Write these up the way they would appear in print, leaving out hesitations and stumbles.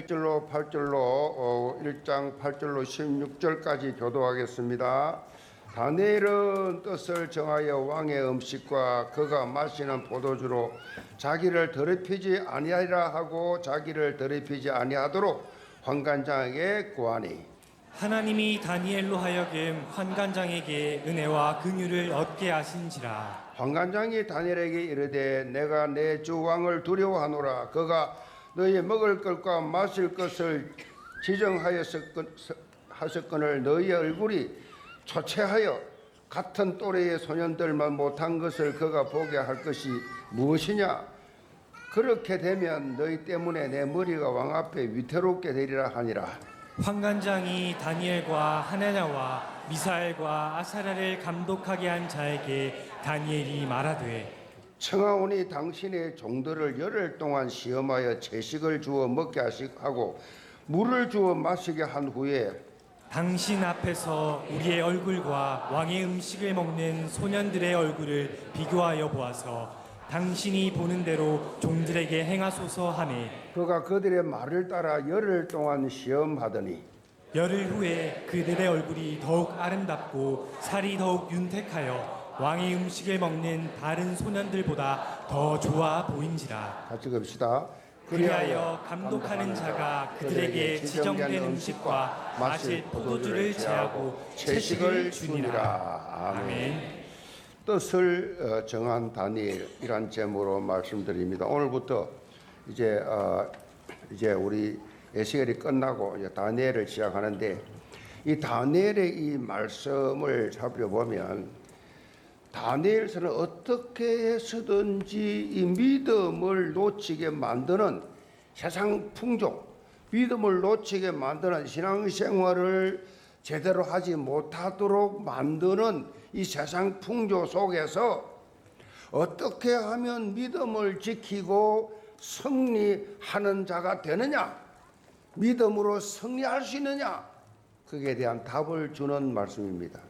1절로 8절로 1장 8절로 16절까지 교도하겠습니다. 다니엘은 뜻을 정하여 왕의 음식과 그가 마시는 포도주로 자기를 더럽히지 아니하리라 하고 자기를 더럽히지 아니하도록 환관장에게 구하니, 하나님이 다니엘로 하여금 환관장에게 은혜와 긍휼을 얻게 하신지라. 환관장이 다니엘에게 이르되 내가 내 주 왕을 두려워하노라. 그가 너희 먹을 것과 마실 것을 지정하였건을 너희의 얼굴이 초췌하여 같은 또래의 소년들만 못한 것을 그가 보게 할 것이 무엇이냐? 그렇게 되면 너희 때문에 내 머리가 왕 앞에 위태롭게 되리라 하니라. 환관장이 다니엘과 하나냐와 미사엘과 아사랴를 감독하게 한 자에게 다니엘이 말하되, 청하오니 당신의 종들을 열흘 동안 시험하여 채식을 주어 먹게 하고 물을 주어 마시게 한 후에 당신 앞에서 우리의 얼굴과 왕의 음식을 먹는 소년들의 얼굴을 비교하여 보아서 당신이 보는 대로 종들에게 행하소서 하매, 그가 그들의 말을 따라 열흘 동안 시험하더니 열흘 후에 그들의 얼굴이 더욱 아름답고 살이 더욱 윤택하여 왕의 음식을 먹는 다른 소년들보다 더 좋아 보인지라. 같이 봅시다. 그리하여 감독하는 자가 그들에게 지정된 음식과 마실 포도주를 제하고 채식을 주니라. 아멘. 뜻을 정한 다니엘이란 제목으로 말씀드립니다. 오늘부터 이제 우리 에스겔이 끝나고 이제 다니엘을 시작하는데, 이 다니엘의 이 말씀을 살펴보면 다니엘서는 어떻게 해서든지 이 믿음을 놓치게 만드는 세상 풍조, 믿음을 놓치게 만드는 신앙생활을 제대로 하지 못하도록 만드는 이 세상 풍조 속에서 어떻게 하면 믿음을 지키고 승리하는 자가 되느냐, 믿음으로 승리할 수 있느냐, 그에 대한 답을 주는 말씀입니다.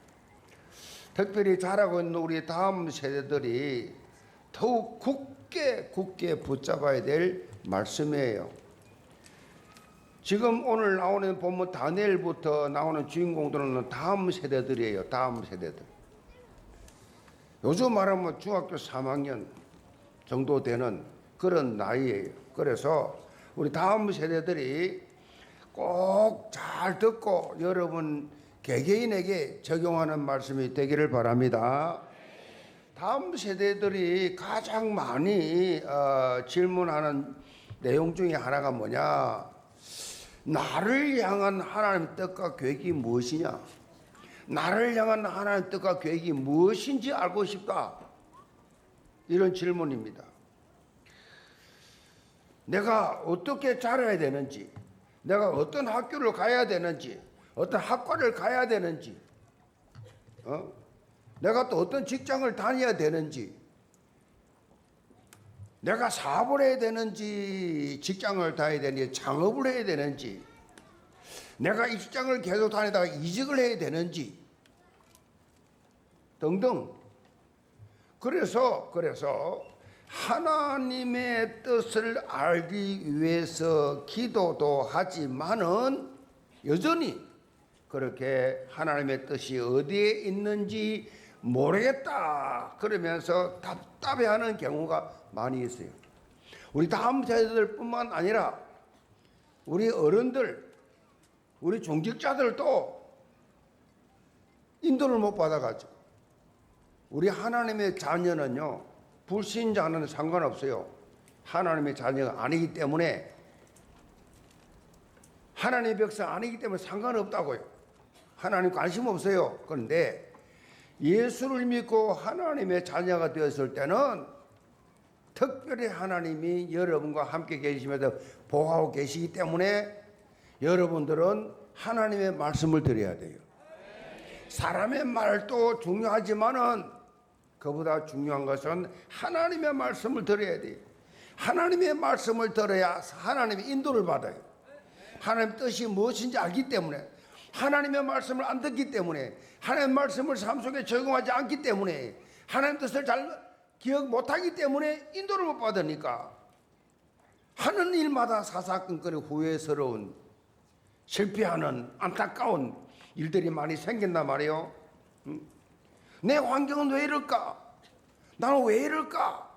특별히 자라고 있는 우리 다음 세대들이 더욱 굳게 붙잡아야 될 말씀이에요. 지금 오늘 나오는 본문 다니엘부터 나오는 주인공들은 다음 세대들이에요. 다음 세대들. 요즘 말하면 중학교 3학년 정도 되는 그런 나이예요. 그래서 우리 다음 세대들이 꼭 잘 듣고 여러분 개개인에게 적용하는 말씀이 되기를 바랍니다. 다음 세대들이 가장 많이 질문하는 내용 중에 하나가 뭐냐? 나를 향한 하나님의 뜻과 계획이 무엇이냐? 나를 향한 하나님의 뜻과 계획이 무엇인지 알고 싶다. 이런 질문입니다. 내가 어떻게 자라야 되는지, 내가 어떤 학교를 가야 되는지, 어떤 학과를 가야 되는지, 내가 또 어떤 직장을 다녀야 되는지, 내가 사업을 해야 되는지, 직장을 다녀야 되는지, 창업을 해야 되는지, 내가 이 직장을 계속 다니다가 이직을 해야 되는지 등등. 그래서 하나님의 뜻을 알기 위해서 기도도 하지만은 여전히 그렇게 하나님의 뜻이 어디에 있는지 모르겠다 그러면서 답답해하는 경우가 많이 있어요. 우리 다음 세대들뿐만 아니라 우리 어른들, 우리 중직자들도 인도를 못 받아가지고, 우리 하나님의 자녀는요, 불신자는 상관없어요. 하나님의 자녀가 아니기 때문에, 하나님의 백성 아니기 때문에 상관없다고요. 하나님 관심 없어요. 그런데 예수를 믿고 하나님의 자녀가 되었을 때는 특별히 하나님이 여러분과 함께 계시면서 보호하고 계시기 때문에 여러분들은 하나님의 말씀을 드려야 돼요. 사람의 말도 중요하지만은 그보다 중요한 것은 하나님의 말씀을 들어야 돼요. 하나님의 말씀을 들어야 하나님의 인도를 받아요. 하나님의 뜻이 무엇인지 알기 때문에, 하나님의 말씀을 안 듣기 때문에, 하나님의 말씀을 삶 속에 적용하지 않기 때문에, 하나님의 뜻을 잘 기억 못하기 때문에 인도를 못 받으니까 하는 일마다 사사건건에 후회스러운 실패하는 안타까운 일들이 많이 생긴단 말이에요. 내 환경은 왜 이럴까? 나는 왜 이럴까?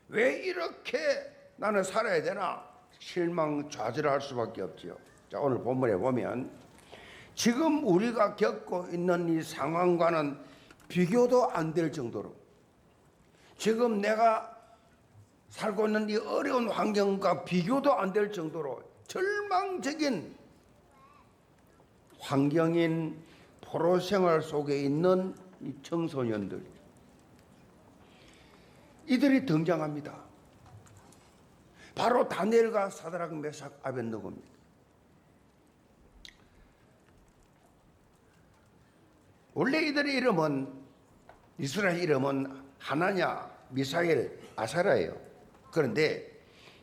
왜 이렇게 나는 살아야 되나? 실망 좌절할 수밖에 없지요. 자, 오늘 본문에 보면 지금 우리가 겪고 있는 이 상황과는 비교도 안 될 정도로, 지금 내가 살고 있는 이 어려운 환경과 비교도 안 될 정도로 절망적인 환경인 포로 생활 속에 있는 이 청소년들, 이들이 등장합니다. 바로 다니엘과 사드락 메삭 아벳느고입니다. 원래 이들의 이름은, 이스라엘 이름은 하나냐, 미사엘, 아사라예요. 그런데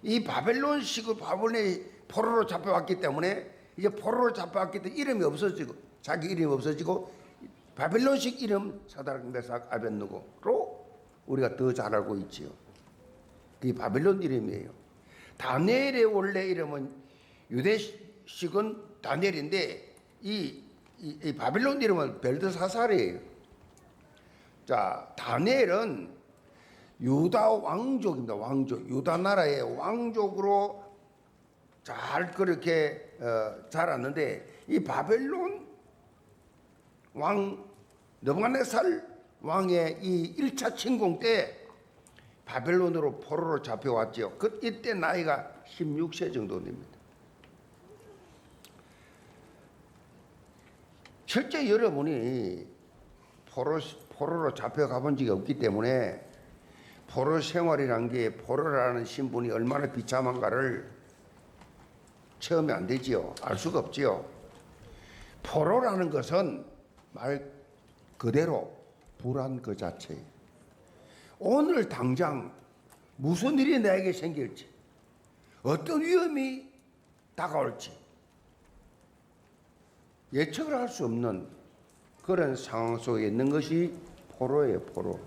이 바벨론식으로 바벨론의 포로로 잡혀왔기 때문에, 이제 포로로 잡혀왔기 때문에 이름이 없어지고, 자기 이름이 없어지고 바벨론식 이름 사드락 메삭 아벳느고로 우리가 더 잘 알고 있지요. 그게 바벨론 이름이에요. 다니엘의 원래 이름은, 유대식은 다니엘인데 이 바벨론 이름은 벨드사살이에요. 자, 다니엘은 유다 왕족입니다. 왕족, 유다 나라의 왕족으로 잘 그렇게 자랐는데, 이 바벨론 왕 느부갓네살 왕의 이 1차 침공 때 바벨론으로 포로로 잡혀왔죠. 이때 나이가 16세 정도 됩니다. 실제 여러분이 포로로 잡혀가 본 적이 없기 때문에 포로 생활이란 게, 포로라는 신분이 얼마나 비참한가를 체험이 안 되지요. 알 수가 없지요. 포로라는 것은 말 그대로 불안 그 자체예요. 오늘 당장 무슨 일이 나에게 생길지, 어떤 위험이 다가올지 예측을 할 수 없는 그런 상황 속에 있는 것이 포로예요, 포로.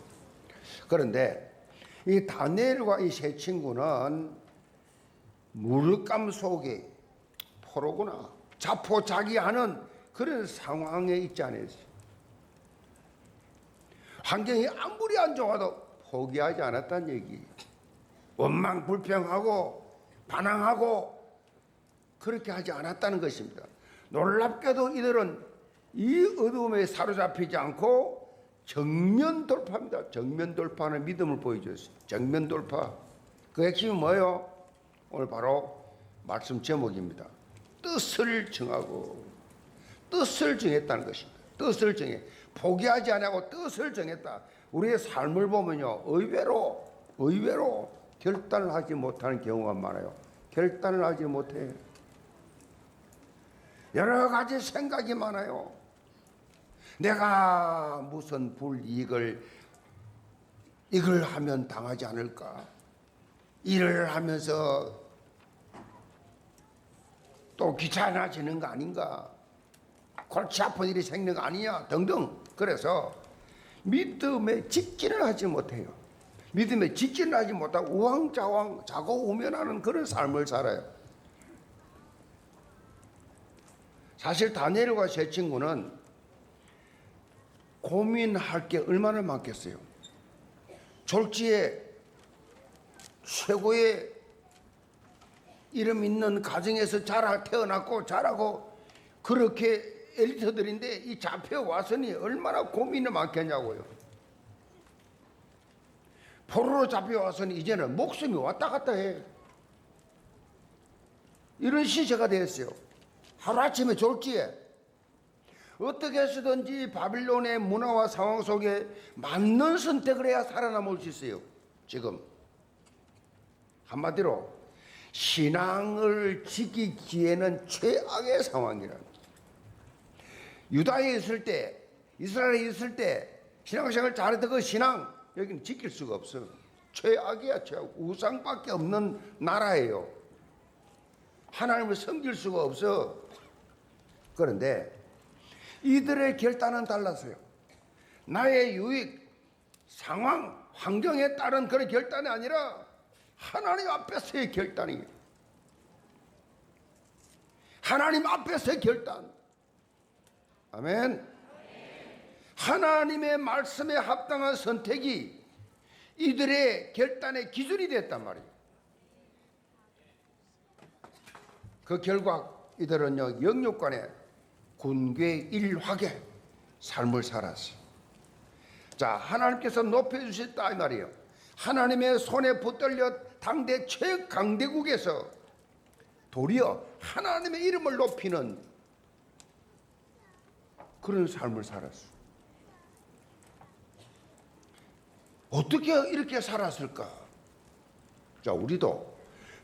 그런데 이 다니엘과 이 세 친구는 물감 속에 포로구나, 자포자기하는 그런 상황에 있지 않았어요. 환경이 아무리 안 좋아도 포기하지 않았다는 얘기. 원망 불평하고 반항하고 그렇게 하지 않았다는 것입니다. 놀랍게도 이들은 이 어둠에 사로잡히지 않고 정면 돌파입니다. 정면 돌파는 믿음을 보여줬어요. 정면 돌파. 그 핵심이 뭐예요? 오늘 바로 말씀 제목입니다. 뜻을 정하고, 뜻을 정했다는 것입니다. 뜻을 정해. 포기하지 않고 뜻을 정했다. 우리의 삶을 보면요, 의외로 결단을 하지 못하는 경우가 많아요. 결단을 하지 못해요. 여러 가지 생각이 많아요. 내가 무슨 불이익을 이걸 하면 당하지 않을까? 일을 하면서 또 귀찮아지는 거 아닌가? 골치 아픈 일이 생기는 거 아니냐? 등등. 그래서 믿음에 직진을 하지 못해요. 믿음에 직진을 하지 못하고 우왕좌왕 자고 우면하는 그런 삶을 살아요. 사실 다니엘과 세 친구는 고민할 게 얼마나 많겠어요. 졸지에 최고의 이름 있는 가정에서 태어났고 자라고 그렇게 엘리트들인데, 이 잡혀와서니 얼마나 고민이 많겠냐고요. 포로로 잡혀와서니 이제는 목숨이 왔다 갔다 해. 이런 시세가 되었어요. 하루아침에 졸지에 어떻게 해서든지 바빌론의 문화와 상황 속에 맞는 선택을 해야 살아남을 수 있어요. 지금 한마디로 신앙을 지키기에는 최악의 상황이라. 유다에 있을 때, 이스라엘에 있을 때 신앙생활 잘했던 그 신앙, 여기는 지킬 수가 없어. 최악이야, 최악. 우상밖에 없는 나라예요. 하나님을 섬길 수가 없어. 그런데 이들의 결단은 달랐어요. 나의 유익, 상황, 환경에 따른 그런 결단이 아니라 하나님 앞에서의 결단이에요. 하나님 앞에서의 결단. 아멘. 하나님의 말씀에 합당한 선택이 이들의 결단의 기준이 됐단 말이에요. 그 결과 이들은요, 영육간에 군괴일화게 삶을 살았어요. 자, 하나님께서 높여주셨다 이 말이에요. 하나님의 손에 붙들려 당대 최강대국에서 도리어 하나님의 이름을 높이는 그런 삶을 살았어요. 어떻게 이렇게 살았을까? 자, 우리도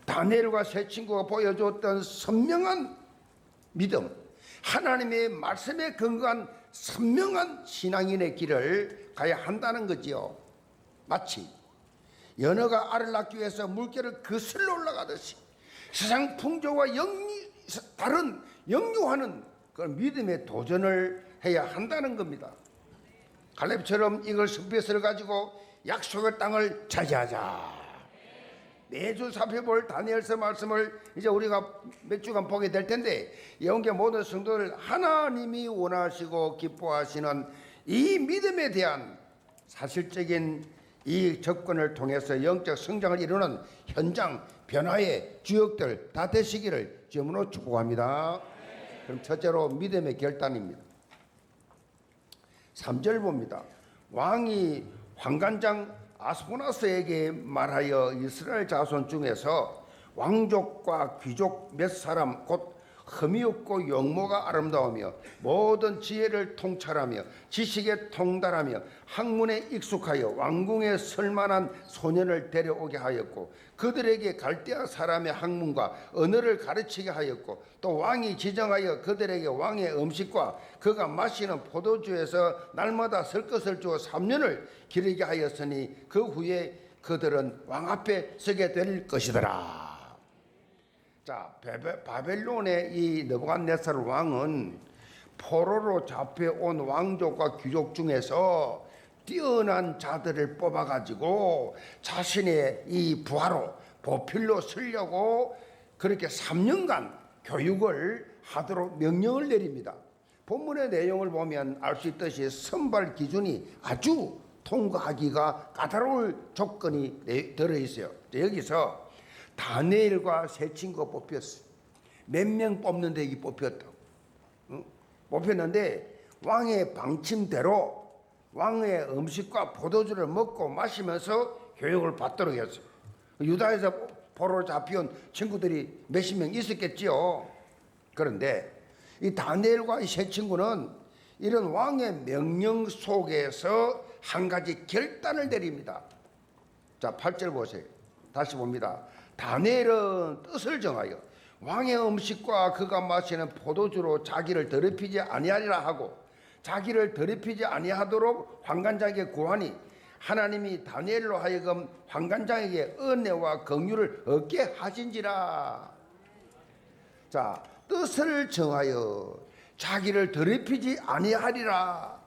다니엘과 세 친구가 보여줬던 선명한 믿음, 하나님의 말씀에 근거한 선명한 신앙인의 길을 가야 한다는 거지요. 마치 연어가 알을 낳기 위해서 물결을 거슬러 올라가듯이 세상 풍조와 다른 역류하는 그런 믿음의 도전을 해야 한다는 겁니다. 갈렙처럼 이걸 숲에서 가지고 약속의 땅을 차지하자. 매주 살펴볼 다니엘서 말씀을 이제 우리가 몇 주간 보게 될 텐데, 영계 모든 성도들 하나님이 원하시고 기뻐하시는 이 믿음에 대한 사실적인 이 접근을 통해서 영적 성장을 이루는 현장 변화의 주역들 다 되시기를 주님으로 축복합니다. 그럼 첫째로 믿음의 결단입니다. 3절 봅니다. 왕이 환관장 아스포나스에게 말하여 이스라엘 자손 중에서 왕족과 귀족 몇 사람 곧 흠이 없고 용모가 아름다우며 모든 지혜를 통찰하며 지식에 통달하며 학문에 익숙하여 왕궁에 설만한 소년을 데려오게 하였고 그들에게 갈대아 사람의 학문과 언어를 가르치게 하였고 또 왕이 지정하여 그들에게 왕의 음식과 그가 마시는 포도주에서 날마다 설 것을 주어 3년을 기르게 하였으니 그 후에 그들은 왕 앞에 서게 될 것이더라. 자, 바벨론의 이 느부갓네살 왕은 포로로 잡혀온 왕족과 귀족 중에서 뛰어난 자들을 뽑아가지고 자신의 이 부하로 보필로 쓰려고 그렇게 3년간 교육을 하도록 명령을 내립니다. 본문의 내용을 보면 알 수 있듯이 선발 기준이 아주 통과하기가 까다로울 조건이 들어있어요. 여기서 다니엘과 세 친구가 뽑혔어요. 몇 명 뽑는데 이게 뽑혔다. 뽑혔는데 왕의 방침대로 왕의 음식과 포도주를 먹고 마시면서 교육을 받도록 했어요. 유다에서 포로로 잡혀온 친구들이 몇십 명 있었겠지요. 그런데 이 다니엘과 이 세 친구는 이런 왕의 명령 속에서 한 가지 결단을 내립니다. 자, 8절 보세요. 다시 봅니다. 다니엘은 뜻을 정하여 왕의 음식과 그가 마시는 포도주로 자기를 더럽히지 아니하리라 하고 자기를 더럽히지 아니하도록 환관장에게 구하니 하나님이 다니엘로 하여금 환관장에게 은혜와 긍휼을 얻게 하신지라. 자, 뜻을 정하여 자기를 더럽히지 아니하리라.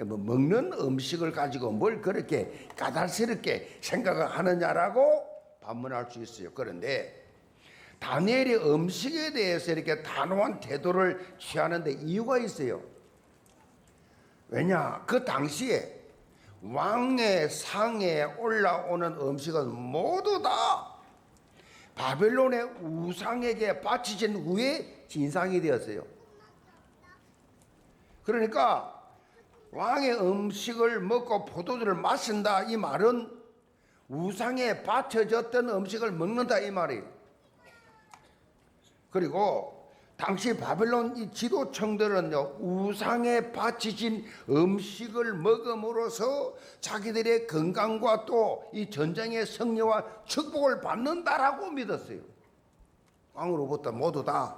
뭐 먹는 음식을 가지고 뭘 그렇게 까다롭게 생각을 하느냐라고 반문할 수 있어요. 그런데 다니엘이 음식에 대해서 이렇게 단호한 태도를 취하는데 이유가 있어요. 왜냐? 그 당시에 왕의 상에 올라오는 음식은 모두 다 바벨론의 우상에게 바치신 후에 진상이 되었어요. 그러니까 왕의 음식을 먹고 포도주를 마신다 이 말은 우상에 바쳐졌던 음식을 먹는다 이 말이에요. 그리고 당시 바벨론 이 지도층들은요, 우상에 바치신 음식을 먹음으로써 자기들의 건강과 또 이 전쟁의 승리와 축복을 받는다라고 믿었어요. 왕으로부터 모두 다.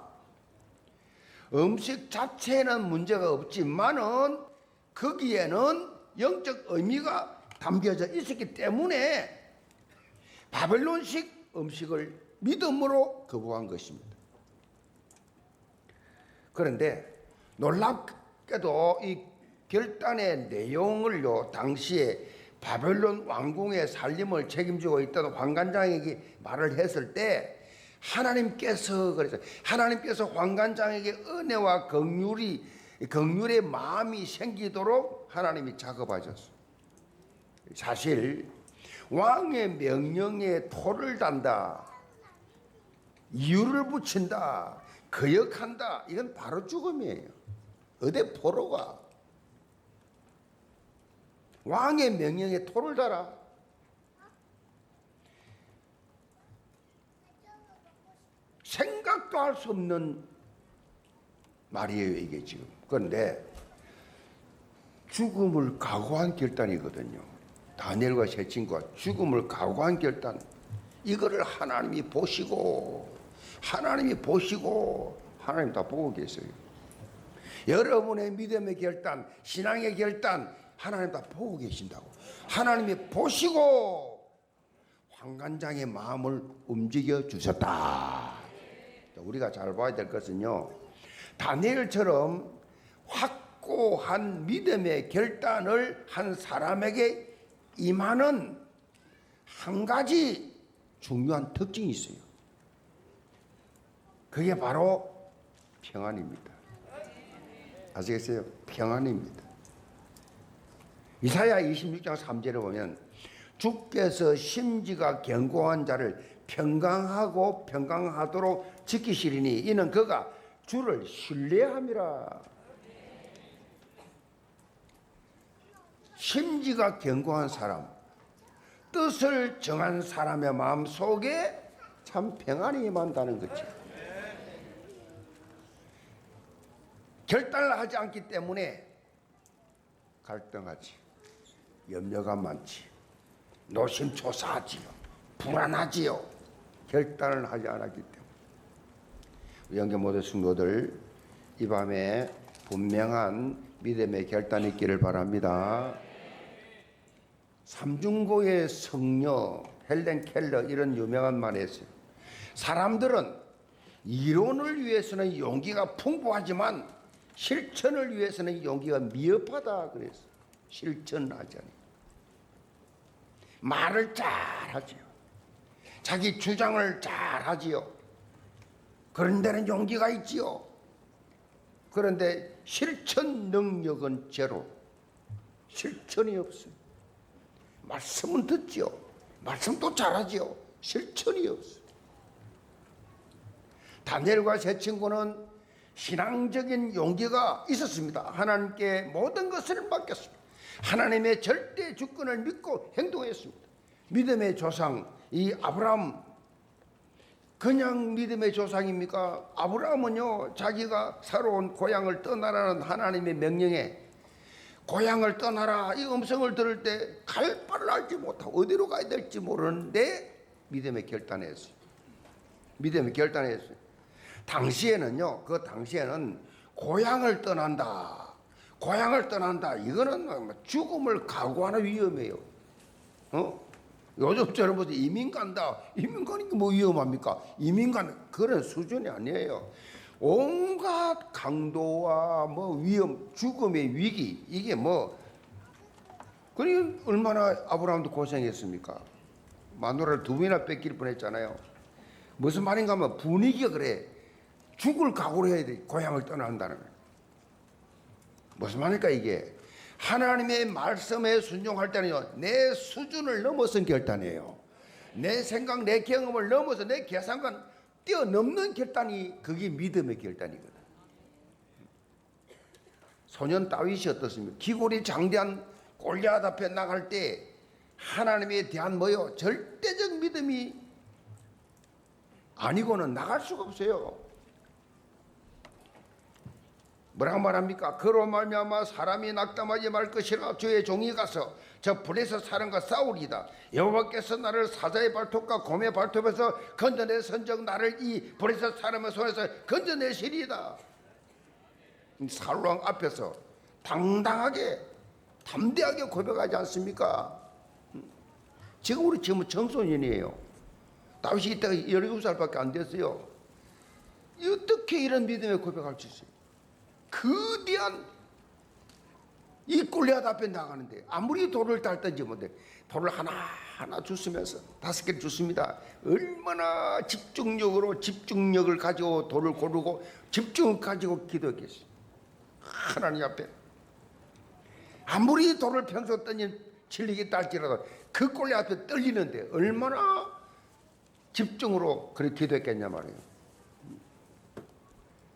음식 자체는 문제가 없지만은 거기에는 영적 의미가 담겨져 있었기 때문에 바벨론식 음식을 믿음으로 거부한 것입니다. 그런데 놀랍게도 이 결단의 내용을요, 당시에 바벨론 왕궁의 살림을 책임지고 있던 환관장에게 말을 했을 때 하나님께서 그래서 하나님께서 환관장에게 은혜와 긍휼의 마음이 생기도록 하나님이 작업하셨어요. 사실 왕의 명령에 토를 단다, 이유를 붙인다, 거역한다, 이건 바로 죽음이에요. 어디 보러 가? 왕의 명령에 토를 달아. 생각도 할 수 없는 말이에요, 이게 지금. 그런데 죽음을 각오한 결단이거든요. 다니엘과 세 친구가 죽음을 각오한 결단. 이거를 하나님이 보시고 하나님 다 보고 계세요. 여러분의 믿음의 결단, 신앙의 결단, 하나님 다 보고 계신다고. 하나님이 보시고 환관장의 마음을 움직여 주셨다. 우리가 잘 봐야 될 것은요, 다니엘처럼 확고한 믿음의 결단을 한 사람에게 임하는 한 가지 중요한 특징이 있어요. 그게 바로 평안입니다. 아시겠어요? 평안입니다. 이사야 26장 3절에 보면 주께서 심지가 견고한 자를 평강하도록 지키시리니 이는 그가 주를 신뢰함이라. 심지가 견고한 사람, 뜻을 정한 사람의 마음 속에 참 평안이 임한다는 거지. 결단을 하지 않기 때문에 갈등하지, 염려가 많지, 노심초사하지요, 불안하지요. 결단을 하지 않았기 때문에. 우리 영계 모든 성도들, 이 밤에 분명한 믿음의 결단이 있기를 바랍니다. 삼중고의 성녀 헬렌 켈러, 이런 유명한 말이 있어요. 사람들은 이론을 위해서는 용기가 풍부하지만 실천을 위해서는 용기가 미흡하다 그랬어요. 실천하자니. 말을 잘하지요. 자기 주장을 잘하지요. 그런 데는 용기가 있지요. 그런데 실천 능력은 제로. 실천이 없어요. 말씀은 듣지요. 말씀도 잘하지요. 실천이 없어요. 다니엘과 세 친구는 신앙적인 용기가 있었습니다. 하나님께 모든 것을 맡겼습니다. 하나님의 절대 주권을 믿고 행동했습니다. 믿음의 조상, 이 아브라함, 그냥 믿음의 조상입니까? 아브라함은요, 자기가 살아온 고향을 떠나라는 하나님의 명령에 고향을 떠나라, 이 음성을 들을 때 갈 바를 알지 못하고 어디로 가야 될지 모르는데 믿음의 결단했어요. 믿음의 결단했어요. 당시에는요, 그 당시에는 고향을 떠난다, 이거는 죽음을 각오하는 위험이에요. 요즘처럼 무슨 이민 간다, 이민 가는 게 뭐 위험합니까? 이민 가는 그런 수준이 아니에요. 온갖 강도와 뭐 위험, 죽음의 위기, 이게 뭐, 그러니 얼마나 아브라함도 고생했습니까? 마누라를 2번이나 뺏길 뻔했잖아요. 무슨 말인가 하면 분위기가 그래. 죽을 각오를 해야 돼. 고향을 떠난다는 거예요. 무슨 말입니까 이게? 하나님의 말씀에 순종할 때는요, 내 수준을 넘어선 결단이에요. 내 생각, 내 경험을 넘어서 내 계산관 뛰어넘는 결단이, 그게 믿음의 결단이거든. 소년 다윗이 어떻습니까? 기골이 장대한 골리앗 앞에 나갈 때 하나님에 대한 뭐요? 절대적 믿음이 아니고는 나갈 수가 없어요. 뭐라고 말합니까? 그로 말미암아 사람이 낙담하지 말 것이라 주의 종이 가서 저 불에서 사람과 싸우리이다. 여호와께서 나를 사자의 발톱과 곰의 발톱에서 건져내 선적 나를 이 불에서 사람의 손에서 건져내시리이다. 사울왕 앞에서 당당하게 담대하게 고백하지 않습니까? 지금 우리 지금은 청소년이에요. 다윗이 이때가 17살밖에 안 됐어요. 어떻게 이런 믿음의 고백할 수 있어요? 거대한 이 골리앗 앞에 나가는데 아무리 돌을 달든지 못해 돌을 하나하나 주시면서 5개를 주습니다. 얼마나 집중력을 가지고 돌을 고르고 집중을 가지고 기도했겠어요. 하나님 앞에 아무리 돌을 평소 던진 진리겠다 할지라도 그 꼴리 앞에 떨리는데 얼마나 집중으로 그렇게 기도했겠냐 말이에요.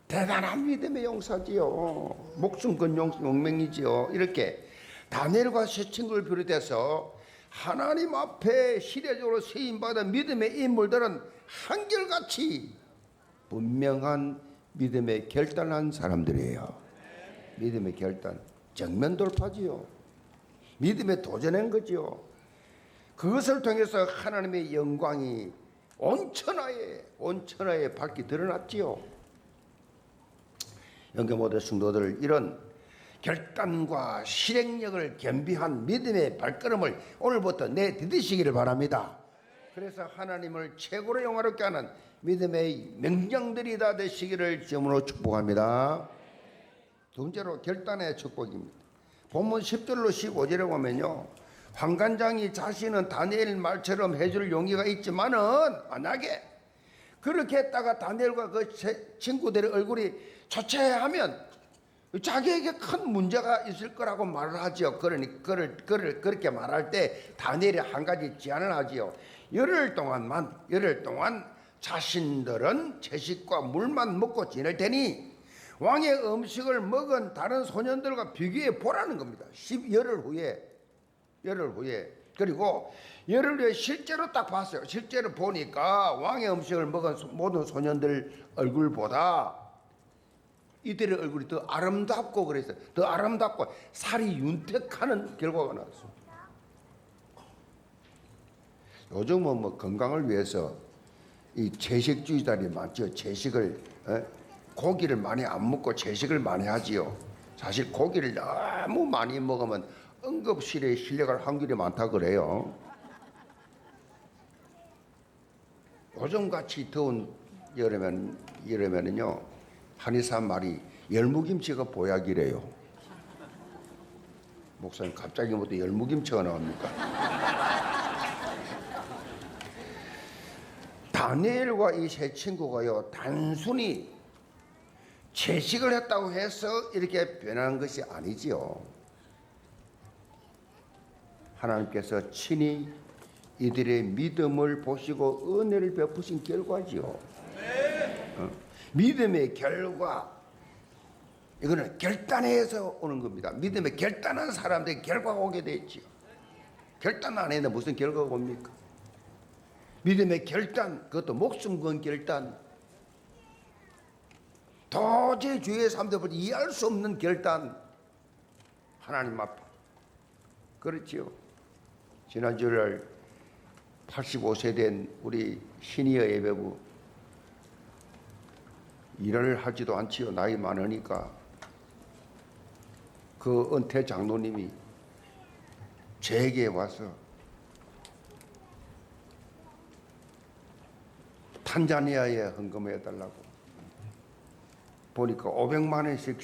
대단한 믿음의 용사지요. 목숨 건 용맹이지요. 이렇게 다니엘과 세 친구를 비롯해서 하나님 앞에 시대적으로 세임받은 믿음의 인물들은 한결같이 분명한 믿음의 결단한 사람들이에요. 믿음의 결단, 정면 돌파지요. 믿음에 도전한 거지요. 그것을 통해서 하나님의 영광이 온 천하에 밝게 드러났지요. 영계 모든 성도들, 이런 결단과 실행력을 겸비한 믿음의 발걸음을 오늘부터 내디디시기를 바랍니다. 그래서 하나님을 최고로 영화롭게 하는 믿음의 명령들이 다 되시기를 주님으로 축복합니다. 두 번째로 결단의 축복입니다. 본문 10절로 15절에 보면요, 환관장이 자신은 다니엘 말처럼 해줄 용의가 있지만은 만약에 그렇게 했다가 다니엘과 그 친구들의 얼굴이 초췌하면 자기에게 큰 문제가 있을 거라고 말을 하지요. 그렇게 말할 때 다니엘이 한 가지 제안을 하지요. 열흘 동안 자신들은 채식과 물만 먹고 지낼 테니 왕의 음식을 먹은 다른 소년들과 비교해 보라는 겁니다. 열흘 후에. 그리고 열흘 후에 실제로 딱 봤어요. 실제로 보니까 왕의 음식을 먹은 모든 소년들 얼굴보다 이들의 얼굴이 더 아름답고 그랬어요. 더 아름답고 살이 윤택하는 결과가 나왔습니다. 요즘은 뭐 건강을 위해서 이 채식주의자들이 많죠. 고기를 많이 안 먹고 채식을 많이 하지요. 사실 고기를 너무 많이 먹으면 응급실에 실려갈 확률이 많다 그래요. 요즘같이 더운 여름에는요, 한의사 말이 열무김치가 보약이래요. 목사님, 갑자기 뭐 또 열무김치가 나옵니까? 다니엘과 이 세 친구가요, 단순히 채식을 했다고 해서 이렇게 변한 것이 아니지요. 하나님께서 친히 이들의 믿음을 보시고 은혜를 베푸신 결과지요. 믿음의 결과, 이거는 결단해서 오는 겁니다. 믿음의 결단한 사람들의 결과가 오게 되지요. 결단 안 했는데 무슨 결과가 옵니까? 믿음의 결단, 그것도 목숨 건 결단, 도저히 주위의 사람들보다 이해할 수 없는 결단, 하나님 앞에. 그렇지요. 지난 주일 85세 된 우리 시니어 예배부, 일을 하지도 않지요. 나이 많으니까. 그 은퇴 장로님이 제게 와서 탄자니아에 헌금해 달라고. 보니까 500만 원씩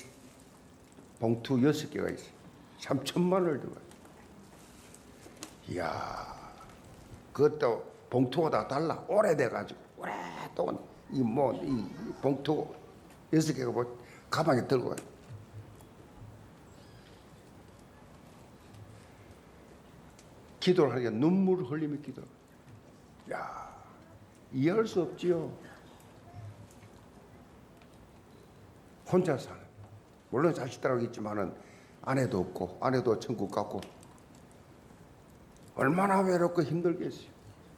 봉투 6개가 있어요. 3천만 원을 들어가요. 이야, 그것도 봉투가 다 달라. 오래돼가지고 오랫동안 이 봉투 6개가 뭐 가방에 들고 가요. 기도를 하니까 눈물을 흘리며 기도. 야, 이해할 수 없지요. 혼자 사는. 물론 자식들하고 있지만은 아내도 없고, 아내도 천국 갔고, 얼마나 외롭고 힘들겠어요.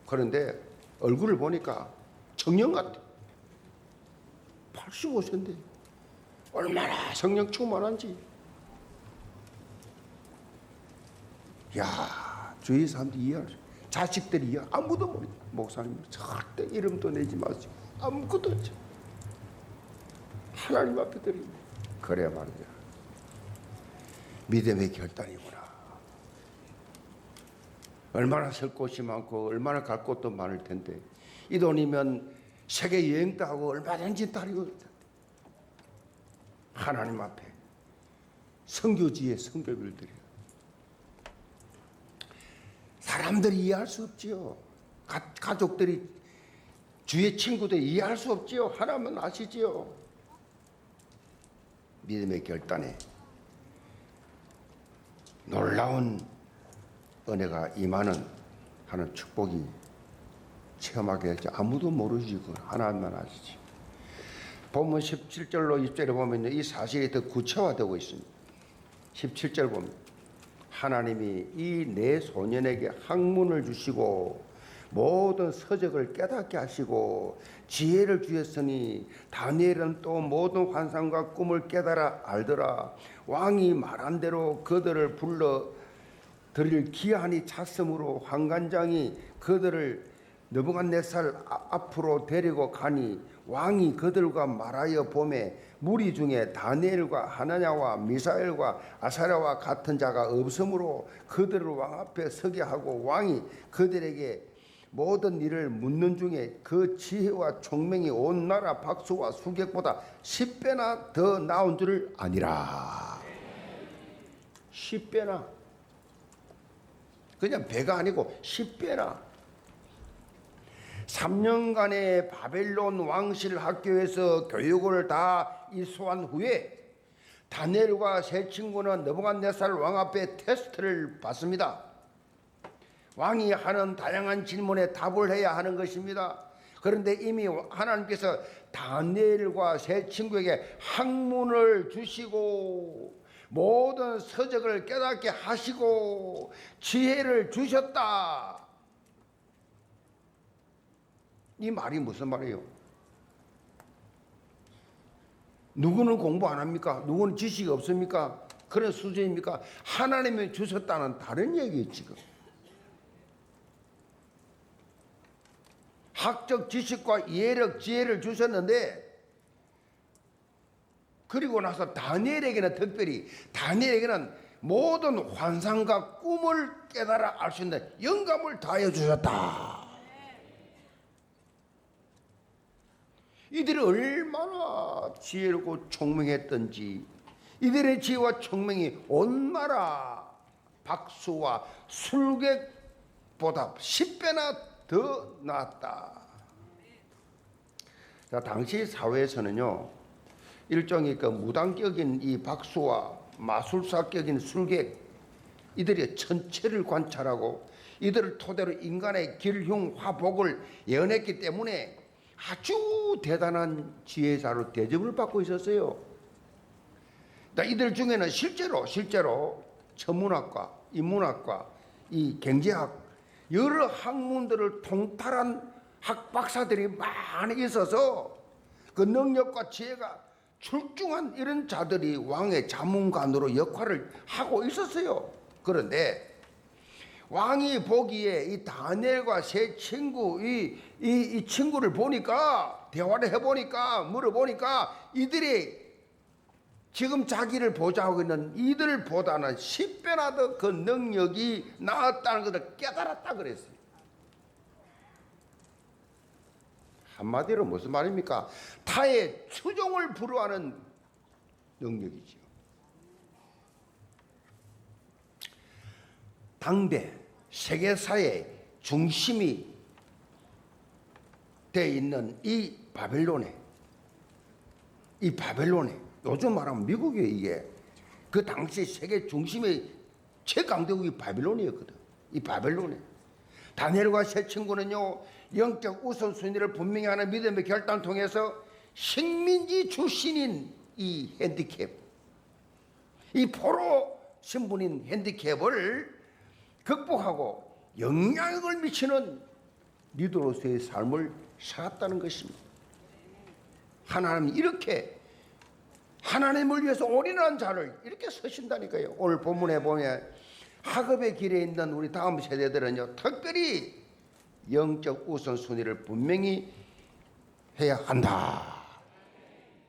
그런데 얼굴을 보니까 청년 같아. 85세인데 얼마나 성령 충만한지. 야, 주위 사람들이 이해할 수, 자식들이 이해, 아무도 모르죠. 목사님 절대 이름도 내지 마시고 아무것도 없죠. 하나님 앞에 드립니다. 그래야 말이야, 믿음의 결단이구나. 얼마나 설 곳이 많고 얼마나 갈 곳도 많을 텐데, 이 돈이면 세계 여행도 하고 얼마든지 다니고 있을 텐데, 하나님 앞에 선교지에 선교비를 드려요. 사람들이 이해할 수 없지요. 가족들이, 주위의 친구들이 이해할 수 없지요. 하나만 아시지요. 믿음의 결단에 놀라운 은혜가 임하는 하는 축복이 체험하게 되죠. 아무도 모르지. 그건 하나만 아시지. 본문 17절로 20절에 보면 이 사실이 더 구체화되고 있습니다. 17절 보면 하나님이 이 네 소년에게 학문을 주시고 모든 서적을 깨닫게 하시고 지혜를 주셨으니 다니엘은 또 모든 환상과 꿈을 깨달아 알더라. 왕이 말한 대로 그들을 불러 드릴 기한이 찼으므로 환관장이 그들을 느부갓네살 앞으로 데리고 가니 왕이 그들과 말하여 보매 무리 중에 다니엘과 하나냐와 미사엘과 아사랴와 같은 자가 없으므로 그들을 왕 앞에 서게 하고 왕이 그들에게 모든 일을 묻는 중에 그 지혜와 총명이 온 나라 박수와 수객보다 10배나 더 나온 줄을 아니라. 10배나. 그냥 배가 아니고 10배나. 3년간의 바벨론 왕실 학교에서 교육을 다 이수한 후에 다니엘과 세 친구는 느부갓네살 왕 앞에 테스트를 받습니다. 왕이 하는 다양한 질문에 답을 해야 하는 것입니다. 그런데 이미 하나님께서 다니엘과 세 친구에게 학문을 주시고 모든 서적을 깨닫게 하시고 지혜를 주셨다. 이 말이 무슨 말이에요? 누구는 공부 안 합니까? 누구는 지식이 없습니까? 그런 수준입니까? 하나님이 주셨다는 다른 얘기예요. 지금 학적 지식과 이해력, 지혜를 주셨는데, 그리고 나서 다니엘에게는 특별히 다니엘에게는 모든 환상과 꿈을 깨달아 알 수 있는 영감을 다해 주셨다. 이들이 얼마나 지혜롭고 총명했던지, 이들의 지혜와 총명이 온 나라 박수와 술객보다 10배나 더 나았다. 자, 당시 사회에서는요, 일종의 그 무당격인 이 박수와 마술사격인 술객, 이들의 천체를 관찰하고 이들을 토대로 인간의 길흉 화복을 예언했기 때문에 아주 대단한 지혜자로 대접을 받고 있었어요. 이들 중에는 실제로 천문학과, 인문학과, 이 경제학, 여러 학문들을 통달한 학박사들이 많이 있어서 그 능력과 지혜가 출중한 이런 자들이 왕의 자문관으로 역할을 하고 있었어요. 그런데 왕이 보기에 이 다니엘과 세 친구, 이 친구를 보니까, 대화를 해보니까, 물어보니까 이들이 지금 자기를 보좌하고 있는 이들보다는 10배나 더 그 능력이 나았다는 것을 깨달았다 그랬어요. 한마디로 무슨 말입니까? 타의 추종을 불허하는 능력이지요. 당대 세계사의 중심이 되어 있는 이 바벨론에, 요즘 말하면 미국이에요. 이게 그 당시 세계 중심의 최강대국이 바벨론이었거든. 이 바벨론에 다니엘과 세 친구는요, 영적 우선순위를 분명히 하는 믿음의 결단을 통해서 식민지 출신인 이 핸디캡, 이 포로 신분인 핸디캡을 극복하고 영향력을 미치는 리더로서의 삶을 살았다는 것입니다. 하나님이 이렇게 하나님을 위해서 올인한 자를 이렇게 쓰신다니까요. 오늘 본문에 보면 학업의 길에 있는 우리 다음 세대들은요, 특별히 영적 우선순위를 분명히 해야 한다.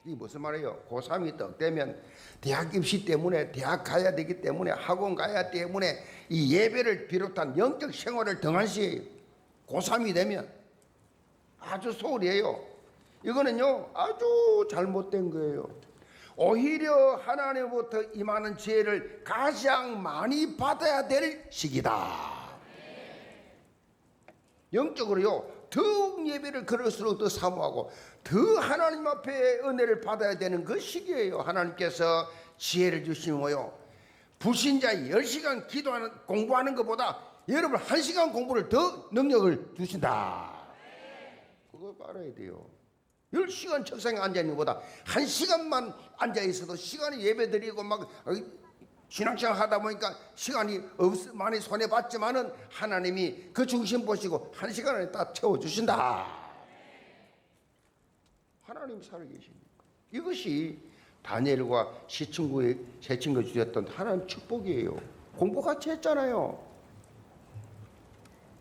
이게 무슨 말이에요? 고3이 딱 되면 대학 입시 때문에, 대학 가야 되기 때문에, 학원 가야 때문에 이 예배를 비롯한 영적 생활을 등한시해요. 고3이 되면 아주 소홀해요. 이거는요, 아주 잘못된 거예요. 오히려 하나님부터 임하는 지혜를 가장 많이 받아야 될 시기다. 영적으로요 더욱 예배를 그럴수록 더 사모하고 더 하나님 앞에 은혜를 받아야 되는 그 시기예요. 하나님께서 지혜를 주시고요, 불신자 10시간 기도하는 공부하는 것보다 여러분 1시간 공부를 더 능력을 주신다. 그거 알아야 돼요. 10시간 책상에 앉아있는 것보다 1시간만 앉아있어도 시간이 예배드리고 막 신앙생활 하다 보니까 시간이 많이 손해봤지만은 하나님이 그 중심 보시고 1시간 안에 딱 채워주신다. 하나님 살아계십니까? 이것이 다니엘과 세 친구에 주셨던 하나님 축복이에요. 공부 같이 했잖아요.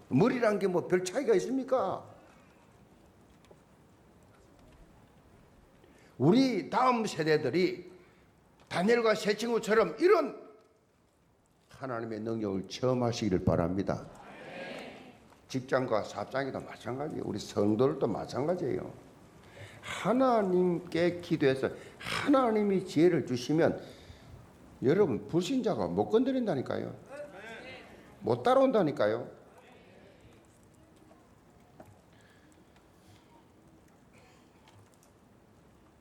머리란 게 뭐 별 차이가 있습니까? 우리 다음 세대들이 다니엘과 세 친구처럼 이런 하나님의 능력을 체험하시기를 바랍니다. 직장과 사업장에도 마찬가지예요. 우리 성도들도 마찬가지예요. 하나님께 기도해서 하나님이 지혜를 주시면 여러분 불신자가 못 건드린다니까요. 못 따라온다니까요.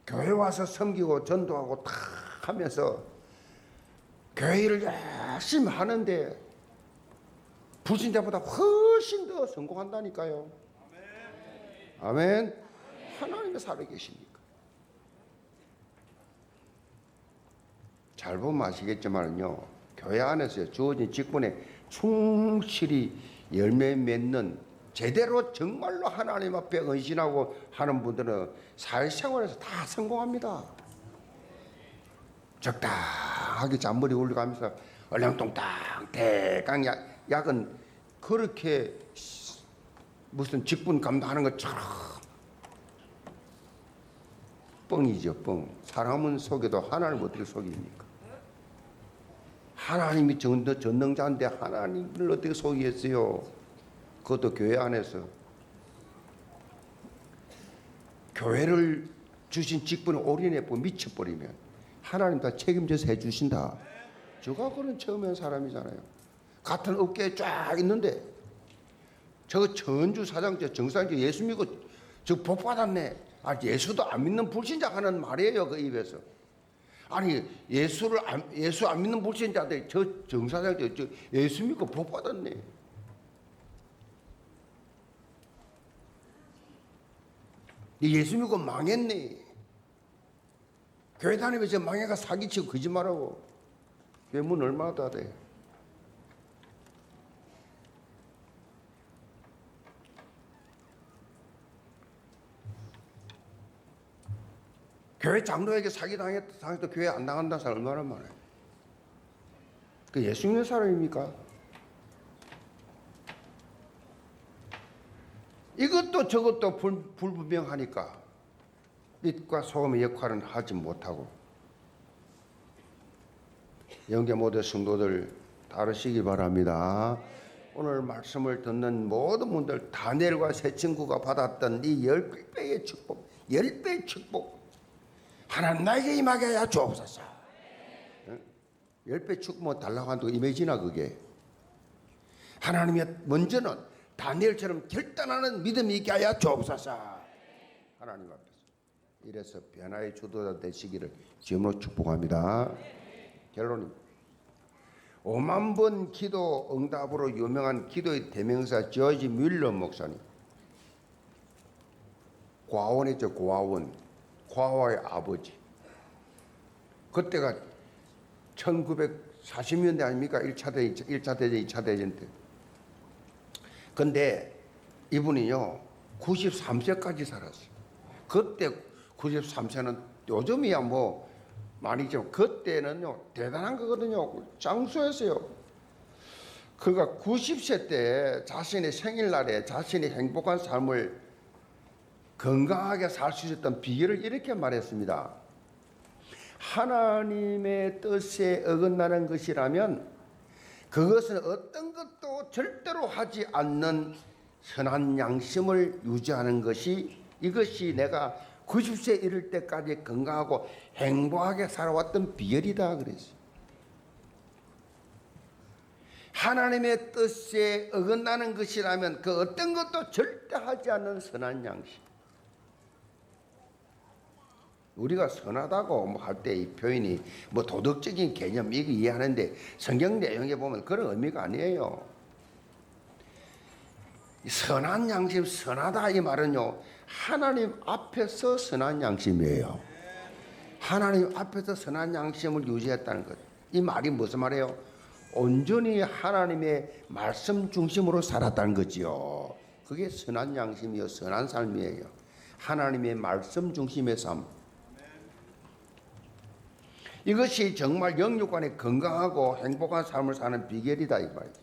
교회 와서 섬기고 전도하고 다 하면서 교회 일을 열심히 하는데 불신자보다 훨씬 더 성공한다니까요. 아멘. 하나님의 살아계십니까? 잘 보면 아시겠지만요, 교회 안에서 주어진 직분에 충실히 열매 맺는, 제대로 정말로 하나님 앞에 헌신하고 하는 분들은 사회생활에서 다 성공합니다. 적당하게 잔머리 올려가면서 얼렁뚱땅 대강 약은 그렇게 무슨 직분 감당하는 것처럼 뻥이죠, 뻥. 사람은 속여도 하나님을 어떻게 속입니까? 하나님이 전능자인데 하나님을 어떻게 속이겠어요? 그것도 교회 안에서. 교회를 주신 직분을 올인해버리고 미쳐버리면 하나님 다 책임져서 해주신다. 제가 그런 처음 한 사람이잖아요. 같은 업계에 쫙 있는데 저 전주 사장, 저 정사장, 예수 믿고 저 복 받았네. 아, 예수도 안 믿는 불신자 하는 말이에요, 그 입에서. 아니, 예수 안 믿는 불신자들, 저 정사장, 저 예수 믿고 복 받았네. 예수 믿고 망했네. 교회 다니면서 망해가 사기치고 거짓말하고 교회 문 얼마나 닫아요? 교회 장로에게 사기당해도 교회 안 나간다는 사람 얼마나 많아요? 그 예수 믿는 사람입니까? 이것도 저것도 불분명하니까 빛과 소금의 역할은 하지 못하고, 영계 모든 성도들 따르시기 바랍니다. 오늘 말씀을 듣는 모든 분들, 다니엘과 세 친구가 받았던 이 10배의 축복, 10배의 축복, 하나님 나에게 임하게 하여 주옵소서. 10배 축복 달라고 한다고 임해지나 그게? 하나님이 먼저는 다니엘처럼 결단하는 믿음이 있게 하여 주옵소서. 하나님 앞에서 이래서 변화의 주도자 되시기를 주님으로 축복합니다. 결론입니다. 5만 번 기도 응답으로 유명한 기도의 대명사 저지 뮬러 목사님, 과원이죠. 과원, 과와의 아버지. 그때가 1940년대 아닙니까? 1차 대전, 2차 대전 때. 근데 이분이요 93세까지 살았어요. 그때 93세는 요즘이야 뭐 많이죠. 그때는요 대단한 거거든요. 장수했어요. 그가 90세 때 자신의 생일날에 자신이 행복한 삶을 건강하게 살 수 있었던 비결을 이렇게 말했습니다. 하나님의 뜻에 어긋나는 것이라면 그것은 어떤 것도 절대로 하지 않는 선한 양심을 유지하는 것이, 이것이 내가 90세 이를 때까지 건강하고 행복하게 살아왔던 비결이다 그랬어요. 하나님의 뜻에 어긋나는 것이라면 그 어떤 것도 절대 하지 않는 선한 양심. 우리가 선하다고 뭐 할 때 이 표현이 뭐 도덕적인 개념 이거 이해하는데 성경 내용에 보면 그런 의미가 아니에요. 선한 양심, 선하다 이 말은요, 하나님 앞에서 선한 양심이에요. 하나님 앞에서 선한 양심을 유지했다는 것. 이 말이 무슨 말이에요? 온전히 하나님의 말씀 중심으로 살았다는 거지요. 그게 선한 양심이요, 선한 삶이에요. 하나님의 말씀 중심의 삶. 이것이 정말 영육간에 건강하고 행복한 삶을 사는 비결이다 이 말이죠.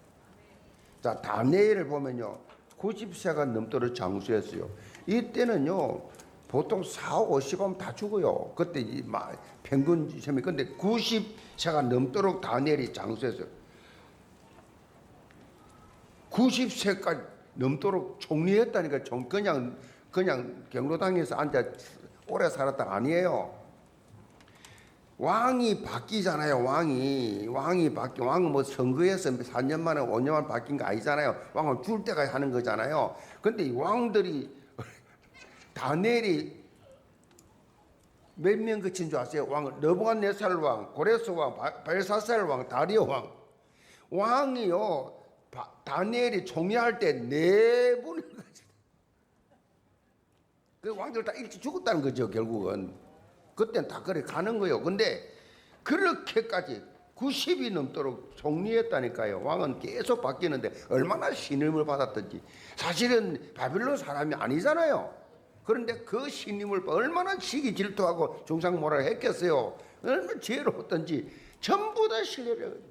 자, 다니엘을 보면요, 90세가 넘도록 장수했어요. 이때는요 보통 4, 50하면 다 죽어요. 그때 평균 시험이. 근데 90세가 넘도록 다니엘이 장수했어요. 90세까지 넘도록 총리했다니까. 그냥 경로당에서 앉아 오래 살았다 아니에요. 왕이 바뀌잖아요. 왕은 뭐 선거에서 4년 만에 5년 만에 바뀐 거 아니잖아요. 왕은 줄 때까지 하는 거잖아요. 근데 이 왕들이 다니엘이 몇 명 거친 줄 아세요? 왕은 느부갓네살 왕, 고레스 왕, 벨사살 왕, 다리오 왕. 왕이요 다니엘이 총리할 때 4분을 거친. 그 왕들 다 일찍 죽었다는 거죠 결국은. 그때는 다 그래 가는 거예요. 근데 그렇게까지 90이 넘도록 총리했다니까요. 왕은 계속 바뀌는데 얼마나 신임을 받았던지. 사실은 바빌론 사람이 아니잖아요. 그런데 그 신임을 얼마나 시기 질투하고 중상모략을 했겠어요. 얼마나 지혜로웠던지 전부 다 신뢰를.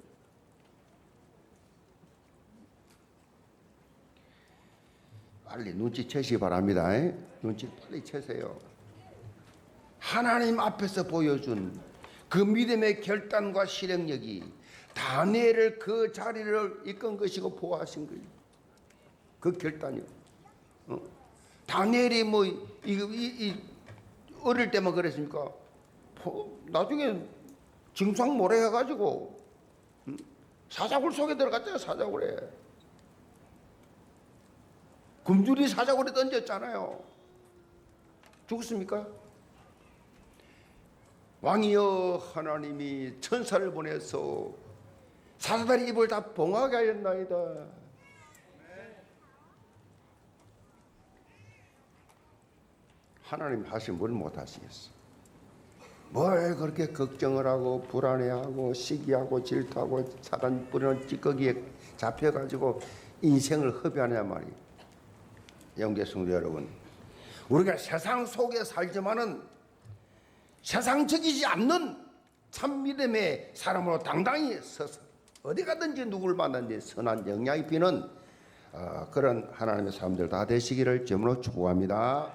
빨리 눈치채시기 바랍니다. 눈치 빨리 채세요. 하나님 앞에서 보여준 그 믿음의 결단과 실행력이 다니엘을 그 자리를 이끈 것이고 보호하신 거예요. 그 결단이요. 다니엘이 뭐 어릴 때만 그랬습니까? 나중에 징상모래 해가지고 사자굴 속에 들어갔잖아요. 사자굴에 굶주리 사자굴에 던졌잖아요. 죽었습니까? 왕이여 하나님이 천사를 보내서 사자들의 입을 다 봉하게 하였나이다. 하나님 하시면 뭘 못하시겠어. 뭘 그렇게 걱정을 하고 불안해하고 시기하고 질투하고 사단 뿌리는 찌꺼기에 잡혀가지고 인생을 허비하냐 말이에요. 영계 성도 여러분, 우리가 세상 속에 살지만은 세상적이지 않는 참 믿음의 사람으로 당당히 서서 어디 가든지 누구를 만나든지 선한 영향이 비는 그런 하나님의 사람들 다 되시기를 주님으로 축복합니다.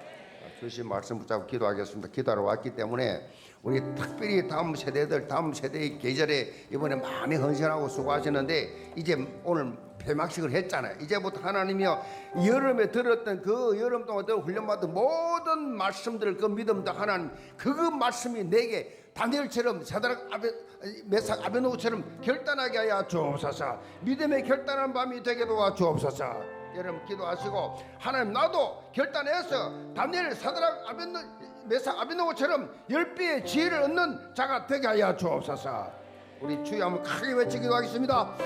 주신 말씀 붙잡고 기도하겠습니다. 기도하러 왔기 때문에 우리 특별히 다음 세대들, 다음 세대의 계절에 이번에 많이 헌신하고 수고하시는데 이제 오늘 폐막식을 했잖아요. 이제부터 하나님이요 여름에 들었던 그 여름 동안 훈련받은 모든 말씀들, 그 믿음도 하나님 그 말씀이 내게 다니엘처럼 사드락 메삭 아베노고처럼 결단하게 하여 주옵소서. 믿음의 결단한 밤이 되게 도와 주옵소서. 여러분 기도하시고 하나님 나도 결단해서 다니엘 사드락 메삭 아베노고처럼 10배의 지혜를 얻는 자가 되게 하여 주옵소서. 우리 주여 한번 크게 외치기도 하겠습니다.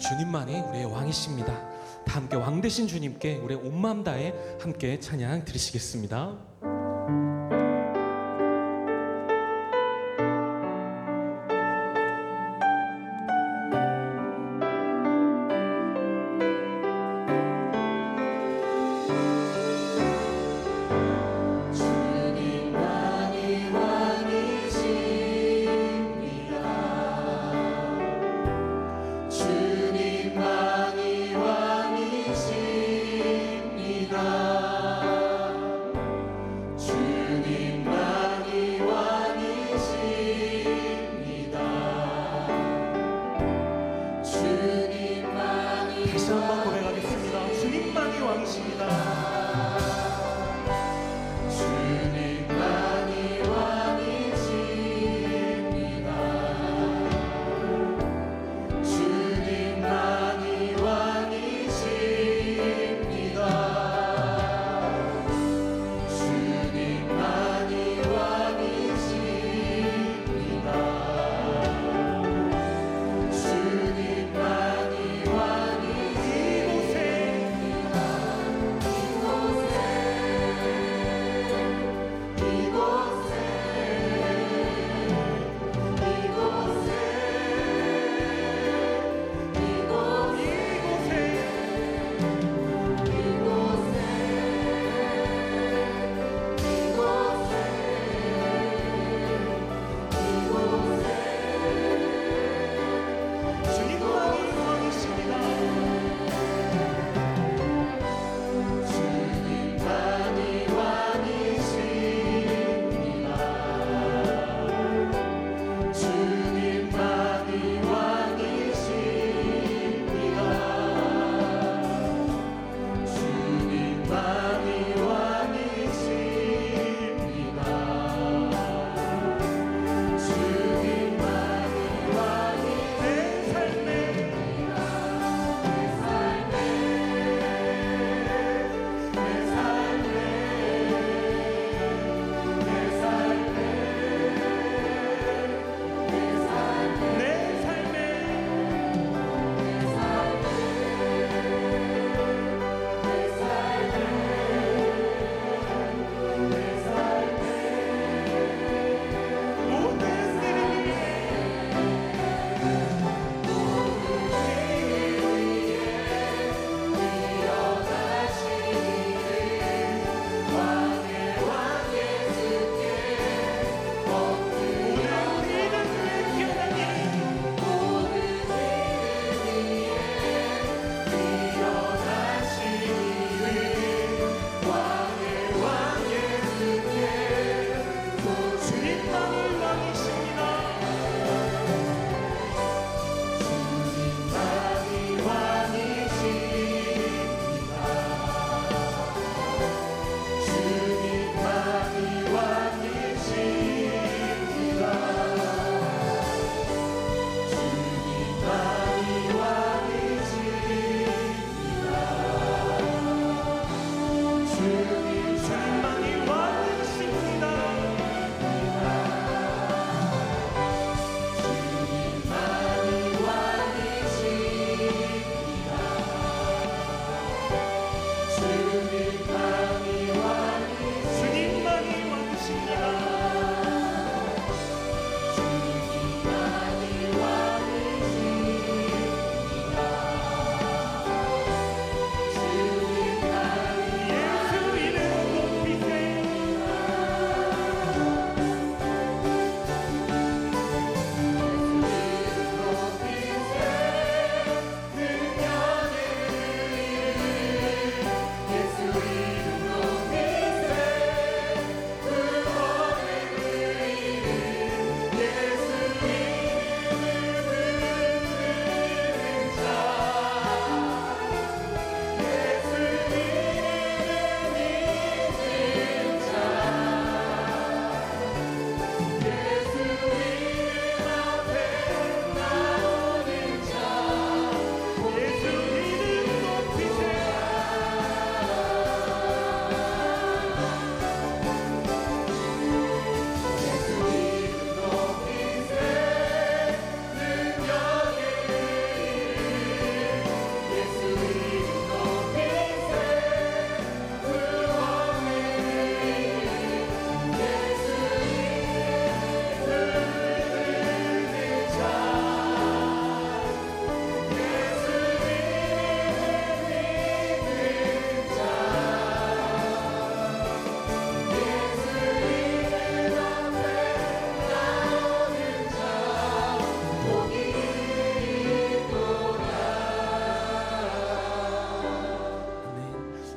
주님만이 우리의 왕이십니다. 다 함께 왕 되신 주님께 우리의 온 마음 다해 함께 찬양 드리시겠습니다. 다시 한번 고백하겠습니다. 주님만이 왕이십니다. 주님만이 왕이십니다. 주님만이 왕이십니다. 주님만이 왕이십니다. 주님만이 왕이십니다.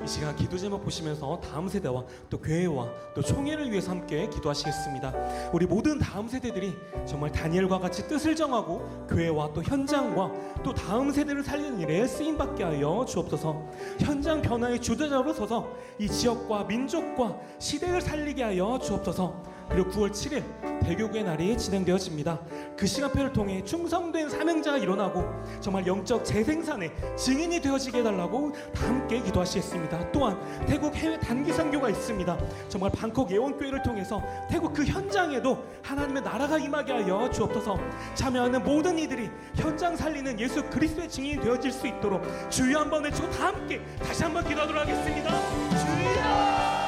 이 시간 기도 제목 보시면서 다음 세대와 또 교회와 또 총회를 위해서 함께 기도하시겠습니다. 우리 모든 다음 세대들이 정말 다니엘과 같이 뜻을 정하고 교회와 또 현장과 또 다음 세대를 살리는 일에 쓰임받게 하여 주옵소서. 현장 변화의 주도자로 서서 이 지역과 민족과 시대를 살리게 하여 주옵소서. 그리고 9월 7일 대교구의 날이 진행되어집니다. 그 시간표를 통해 충성된 사명자가 일어나고 정말 영적 재생산의 증인이 되어지게 해달라고 다 함께 기도하시겠습니다. 또한 태국 해외 단기 선교가 있습니다. 정말 방콕 예원교회를 통해서 태국 그 현장에도 하나님의 나라가 임하게 하여 주옵소서. 참여하는 모든 이들이 현장 살리는 예수 그리스도의 증인이 되어질 수 있도록 주여 한번 외치고 다 함께 다시 한번 기도하도록 하겠습니다. 주여!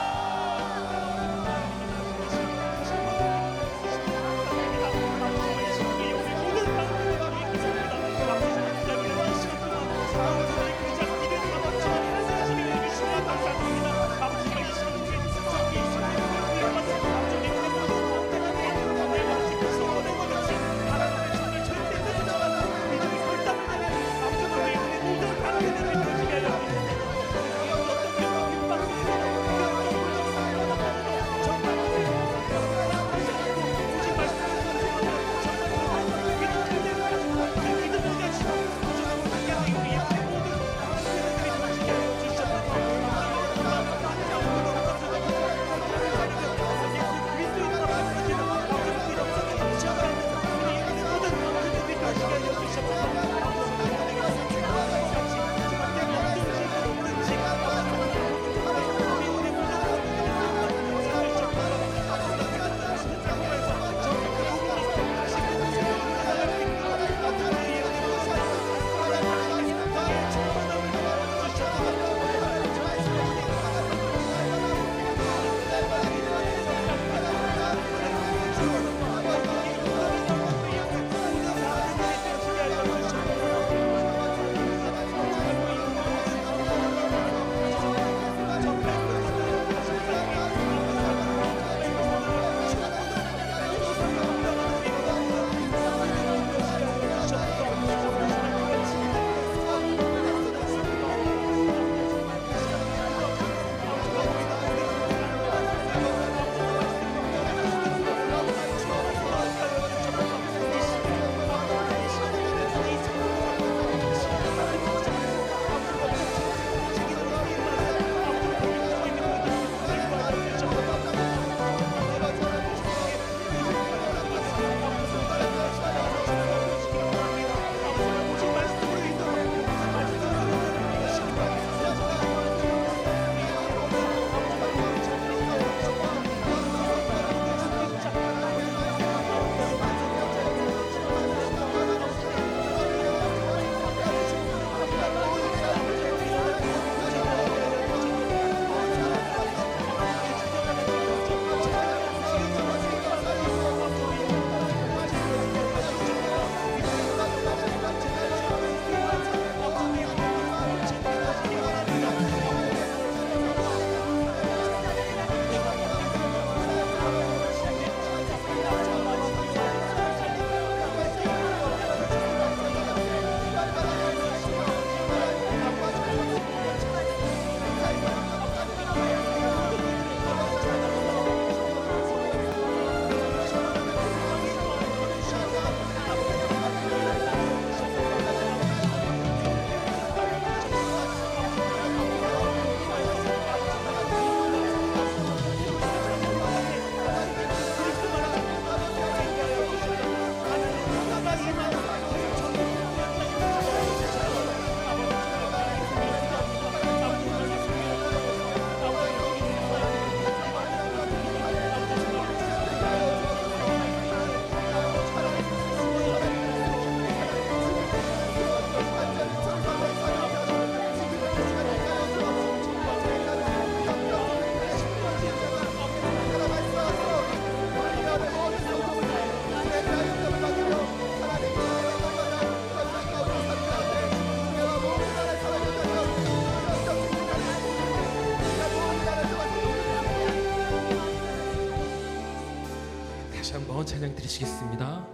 찬양 드리시겠습니다.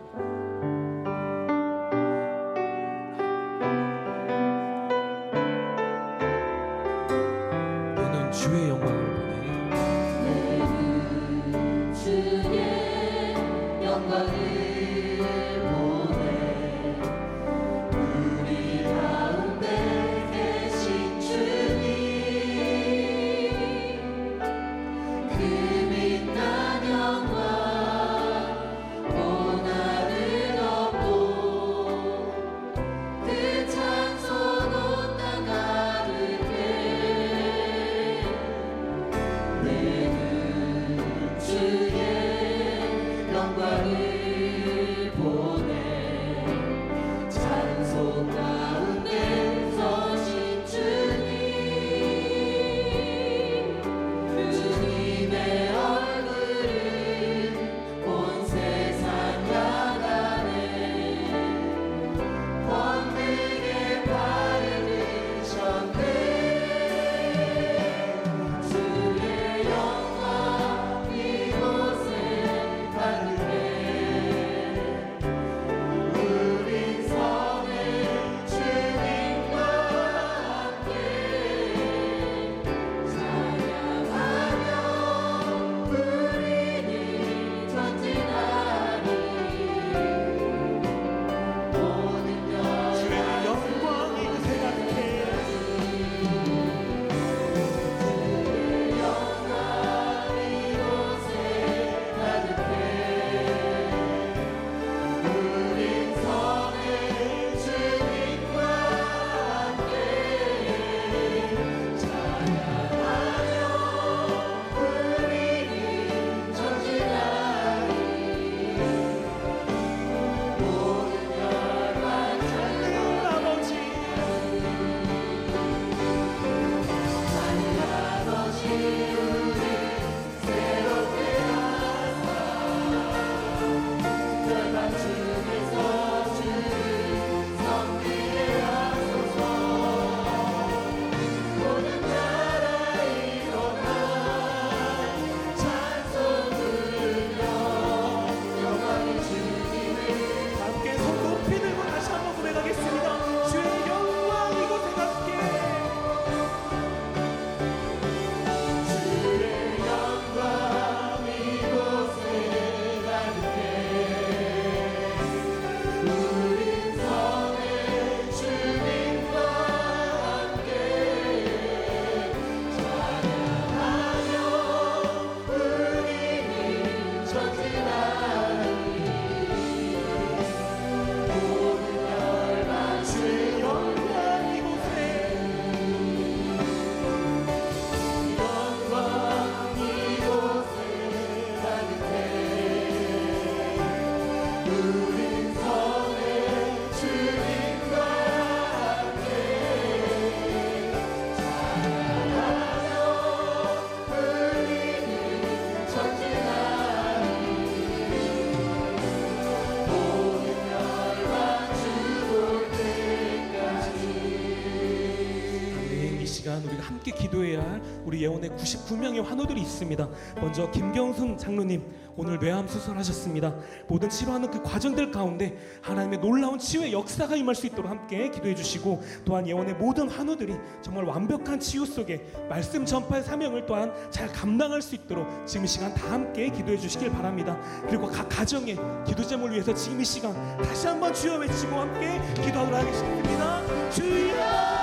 시간 우리가 함께 기도해야 할 우리 예원의 99명의 환우들이 있습니다. 먼저 김경순 장로님, 오늘 뇌암 수술하셨습니다. 모든 치료하는 그 과정들 가운데 하나님의 놀라운 치유의 역사가 임할 수 있도록 함께 기도해 주시고, 또한 예원의 모든 환우들이 정말 완벽한 치유 속에 말씀 전파의 사명을 또한 잘 감당할 수 있도록 지금 이 시간 다 함께 기도해 주시길 바랍니다. 그리고 각 가정의 기도 제목을 위해서 지금 이 시간 다시 한번 주여 외치고 함께 기도하도록 하겠습니다. 주여!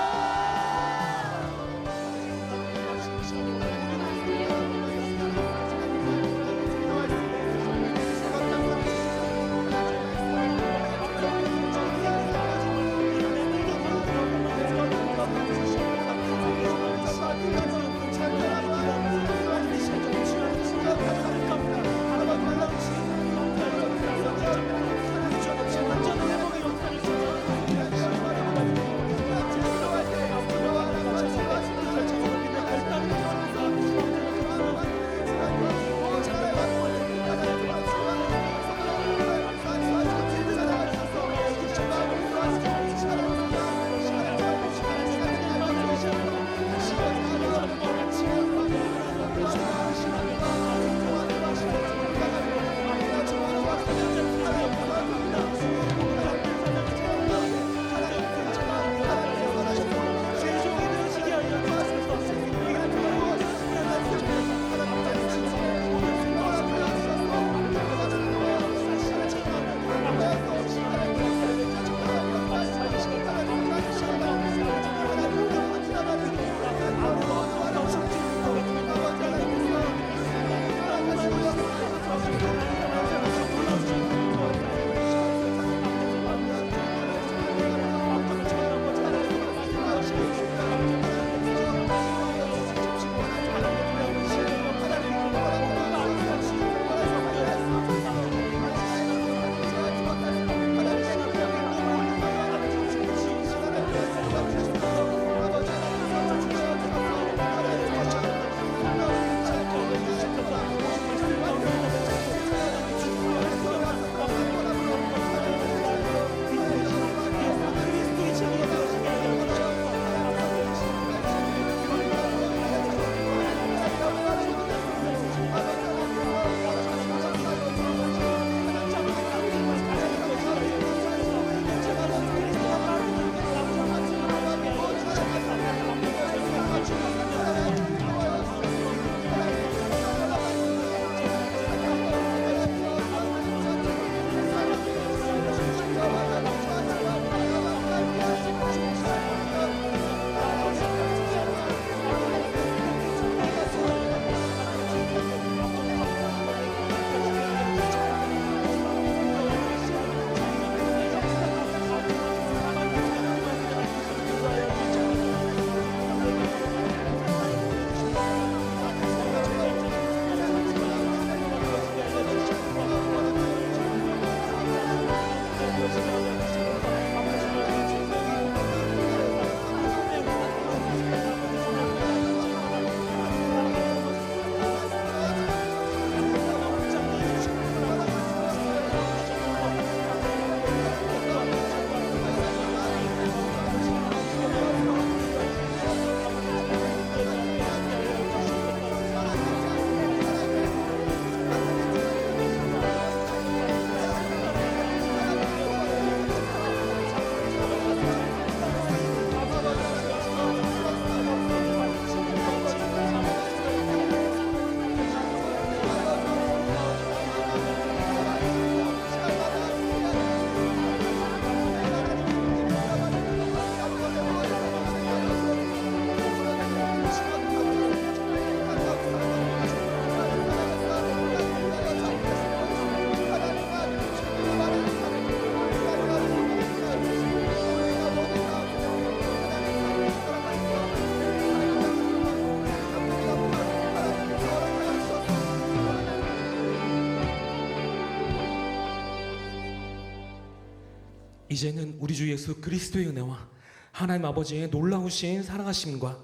이제는 우리 주 예수 그리스도의 은혜와 하나님 아버지의 놀라우신 사랑하심과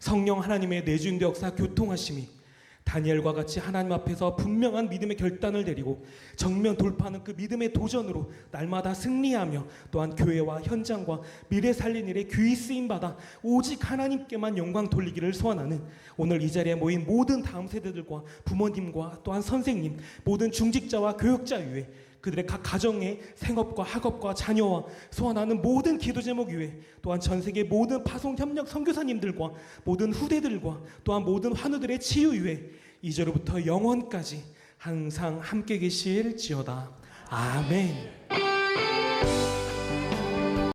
성령 하나님의 내주인도 역사 교통하심이 다니엘과 같이 하나님 앞에서 분명한 믿음의 결단을 내리고 정면 돌파하는 그 믿음의 도전으로 날마다 승리하며 또한 교회와 현장과 미래 살린 일에 귀히 쓰임받아 오직 하나님께만 영광 돌리기를 소원하는 오늘 이 자리에 모인 모든 다음 세대들과 부모님과 또한 선생님, 모든 중직자와 교육자 위에 그들의 각 가정의 생업과 학업과 자녀와 소원하는 모든 기도 제목 위에 또한 전 세계 모든 파송 협력 선교사님들과 모든 후대들과 또한 모든 환우들의 치유 위에 이제로부터 영원까지 항상 함께 계실지어다. 아멘.